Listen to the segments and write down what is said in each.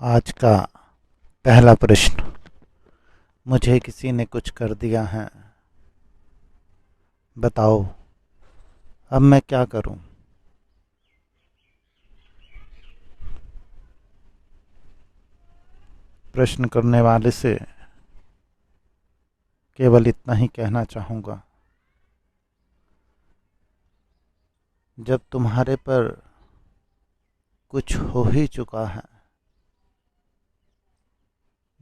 आज का पहला प्रश्न। मुझे किसी ने कुछ कर दिया है, बताओ अब मैं क्या करूं। प्रश्न करने वाले से केवल इतना ही कहना चाहूंगा, जब तुम्हारे पर कुछ हो ही चुका है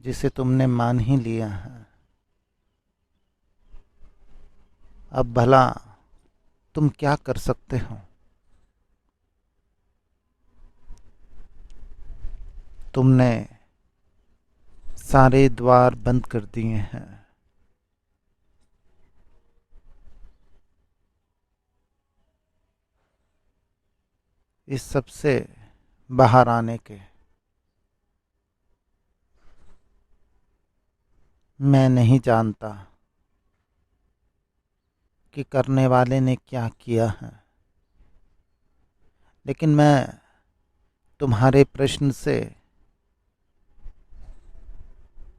जिसे तुमने मान ही लिया है, अब भला तुम क्या कर सकते हो। तुमने सारे द्वार बंद कर दिए हैं, इस सब से बाहर आने के। मैं नहीं जानता कि करने वाले ने क्या किया है, लेकिन मैं तुम्हारे प्रश्न से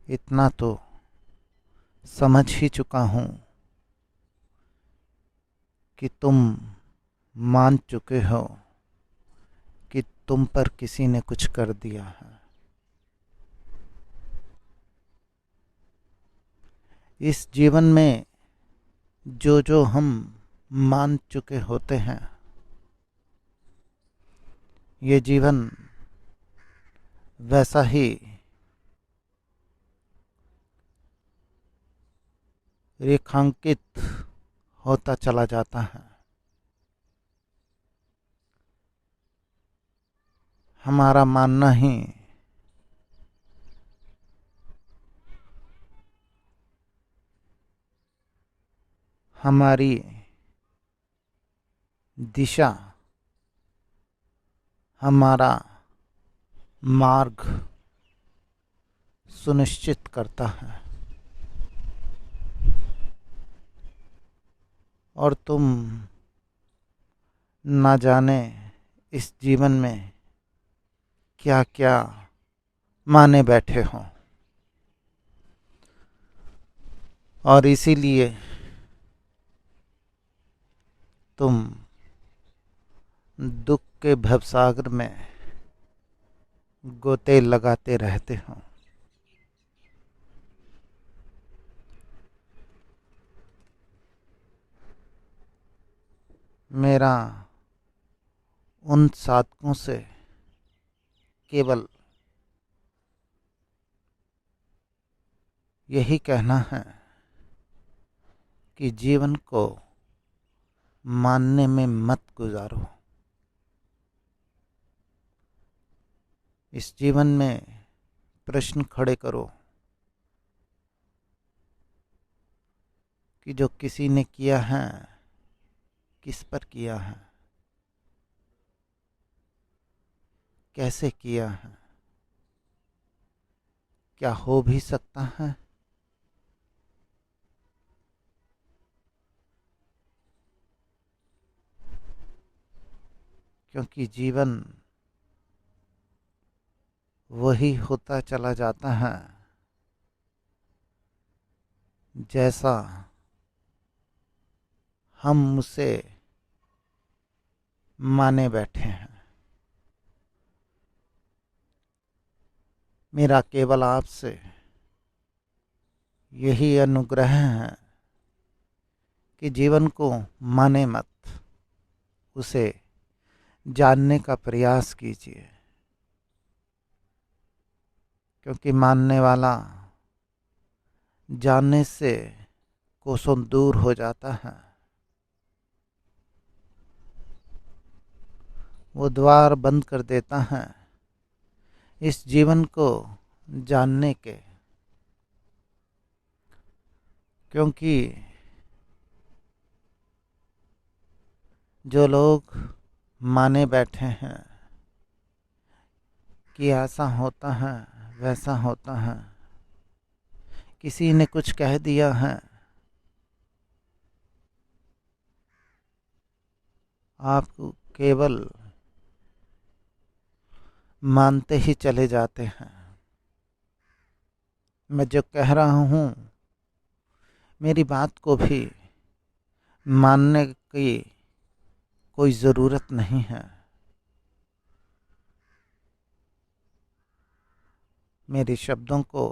इतना तो समझ ही चुका हूं कि तुम मान चुके हो कि तुम पर किसी ने कुछ कर दिया है। इस जीवन में जो जो हम मान चुके होते हैं, ये जीवन वैसा ही रेखांकित होता चला जाता है। हमारा मानना ही हमारी दिशा, हमारा मार्ग सुनिश्चित करता है। और तुम ना जाने इस जीवन में क्या क्या माने बैठे हो, और इसीलिए तुम दुख के भवसागर में गोते लगाते रहते हो। मेरा उन साधकों से केवल यही कहना है कि जीवन को मानने में मत गुजारो। इस जीवन में प्रश्न खड़े करो कि जो किसी ने किया है, किस पर किया है, कैसे किया है, क्या हो भी सकता है। क्योंकि जीवन वही होता चला जाता है जैसा हम उसे माने बैठे हैं। मेरा केवल आपसे यही अनुग्रह है कि जीवन को माने मत, उसे जानने का प्रयास कीजिए। क्योंकि मानने वाला जानने से कोसों दूर हो जाता है। वो द्वार बंद कर देता है इस जीवन को जानने के। क्योंकि जो लोग माने बैठे हैं कि ऐसा होता है, वैसा होता है, किसी ने कुछ कह दिया है, आप केवल मानते ही चले जाते हैं। मैं जो कह रहा हूँ, मेरी बात को भी मानने की कोई ज़रूरत नहीं है। मेरे शब्दों को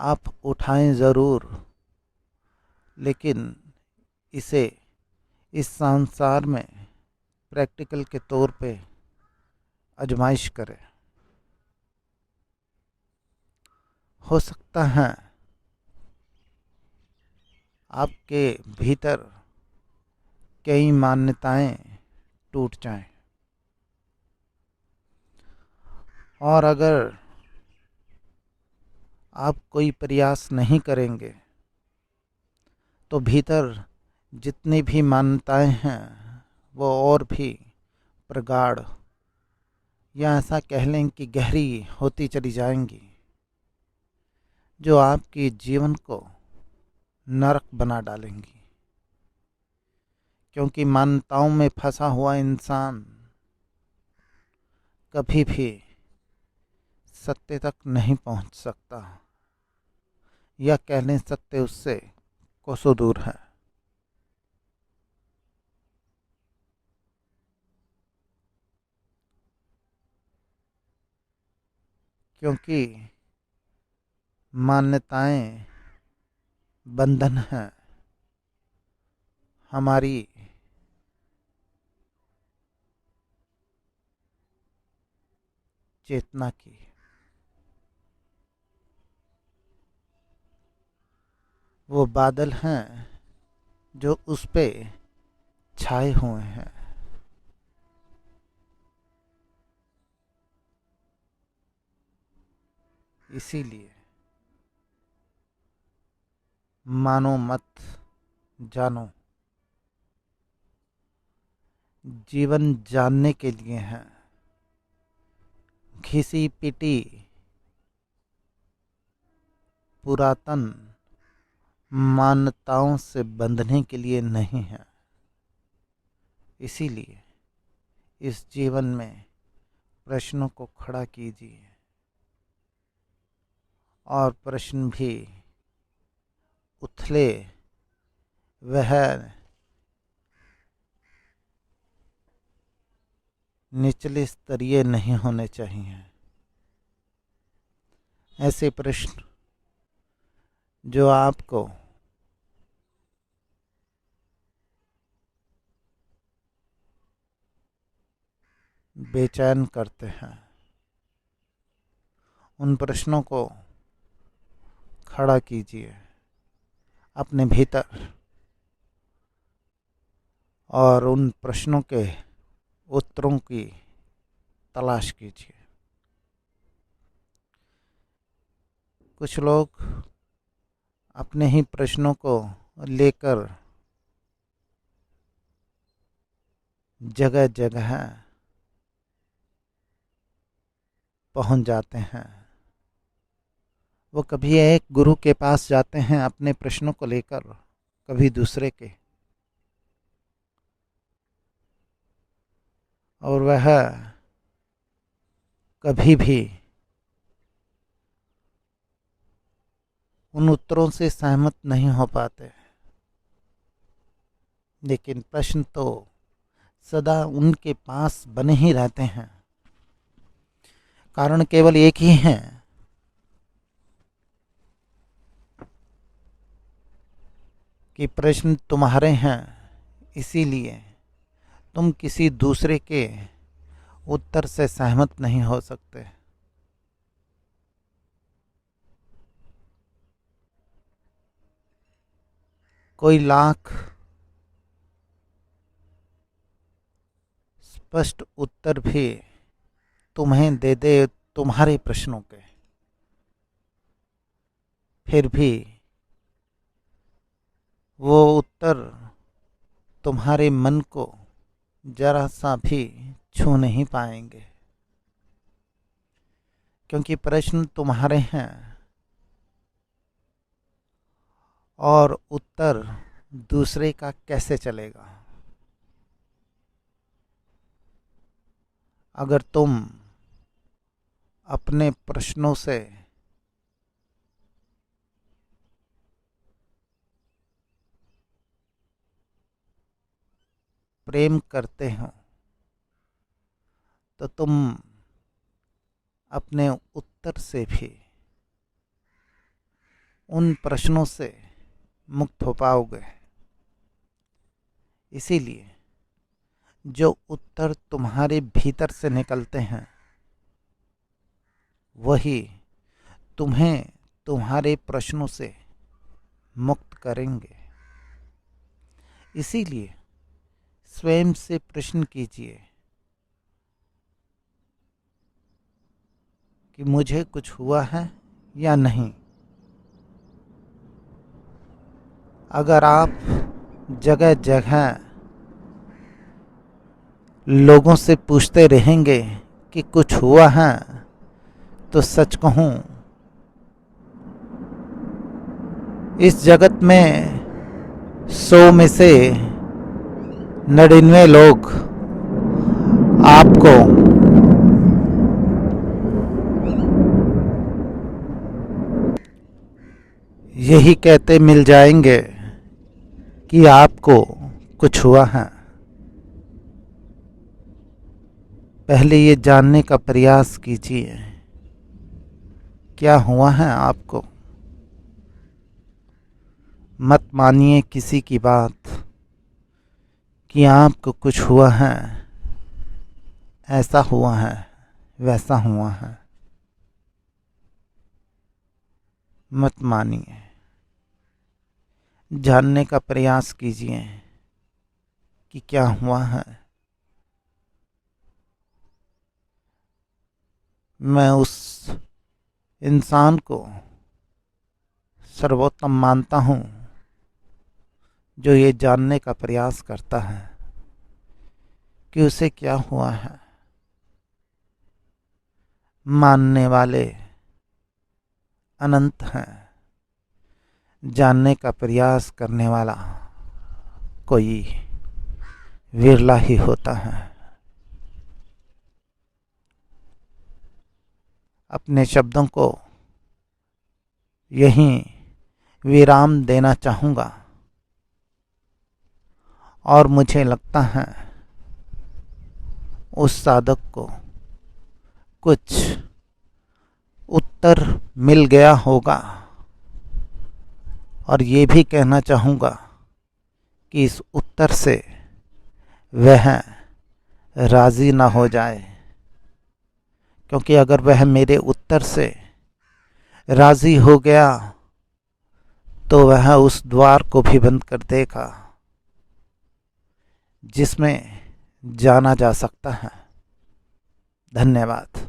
आप उठाएं ज़रूर, लेकिन इसे इस संसार में प्रैक्टिकल के तौर पे आजमाइश करें। हो सकता है आपके भीतर कई मान्यताएं टूट जाएं, और अगर आप कोई प्रयास नहीं करेंगे तो भीतर जितनी भी मान्यताएं हैं वो और भी प्रगाढ़, या ऐसा कह लें कि गहरी होती चली जाएंगी, जो आपके जीवन को नरक बना डालेंगी। क्योंकि मान्यताओं में फंसा हुआ इंसान कभी भी सत्य तक नहीं पहुंच सकता, या कह लें सत्य उससे कोसों दूर है। क्योंकि मान्यताएं बंधन है हमारी चेतना की। वो बादल हैं जो उस पे छाए हुए हैं। इसीलिए मानो मत जानो, जीवन जानने के लिए है। घिसी पिटी पुरातन मान्यताओं से बंधने के लिए नहीं है। इसीलिए इस जीवन में प्रश्नों को खड़ा कीजिए, और प्रश्न भी उथले वह निचले स्तरीय नहीं होने चाहिए। ऐसे प्रश्न जो आपको बेचैन करते हैं, उन प्रश्नों को खड़ा कीजिए अपने भीतर, और उन प्रश्नों के उत्तरों की तलाश कीजिए। कुछ लोग अपने ही प्रश्नों को लेकर जगह जगह पहुंच जाते हैं। वो कभी एक गुरु के पास जाते हैं अपने प्रश्नों को लेकर, कभी दूसरे के, और वह कभी भी उन उत्तरों से सहमत नहीं हो पाते। लेकिन प्रश्न तो सदा उनके पास बने ही रहते हैं। कारण केवल एक ही है कि प्रश्न तुम्हारे हैं, इसीलिए तुम किसी दूसरे के उत्तर से सहमत नहीं हो सकते। कोई लाख स्पष्ट उत्तर भी तुम्हें दे दे तुम्हारे प्रश्नों के, फिर भी वो उत्तर तुम्हारे मन को जरा सा भी छू नहीं पाएंगे। क्योंकि प्रश्न तुम्हारे हैं और उत्तर दूसरे का कैसे चलेगा। अगर तुम अपने प्रश्नों से प्रेम करते हो तो तुम अपने उत्तर से भी उन प्रश्नों से मुक्त हो पाओगे। इसीलिए जो उत्तर तुम्हारे भीतर से निकलते हैं वही तुम्हें तुम्हारे प्रश्नों से मुक्त करेंगे। इसीलिए स्वयं से प्रश्न कीजिए कि मुझे कुछ हुआ है या नहीं। अगर आप जगह जगह लोगों से पूछते रहेंगे कि कुछ हुआ है, तो सच कहूं इस जगत में 100 में से 99 लोग आपको यही कहते मिल जाएंगे कि आपको कुछ हुआ है। पहले ये जानने का प्रयास कीजिए क्या हुआ है आपको। मत मानिए किसी की बात कि आपको कुछ हुआ है, ऐसा हुआ है, वैसा हुआ है। मत मानिए, जानने का प्रयास कीजिए कि क्या हुआ है। मैं उस इंसान को सर्वोत्तम मानता हूँ जो ये जानने का प्रयास करता है कि उसे क्या हुआ है। मानने वाले अनंत हैं, जानने का प्रयास करने वाला कोई विरला ही होता है। अपने शब्दों को यहीं विराम देना चाहूँगा और मुझे लगता है उस साधक को कुछ उत्तर मिल गया होगा। और ये भी कहना चाहूँगा कि इस उत्तर से वह राज़ी ना हो जाए, क्योंकि अगर वह मेरे उत्तर से राज़ी हो गया तो वह उस द्वार को भी बंद कर देगा जिसमें जाना जा सकता है। धन्यवाद।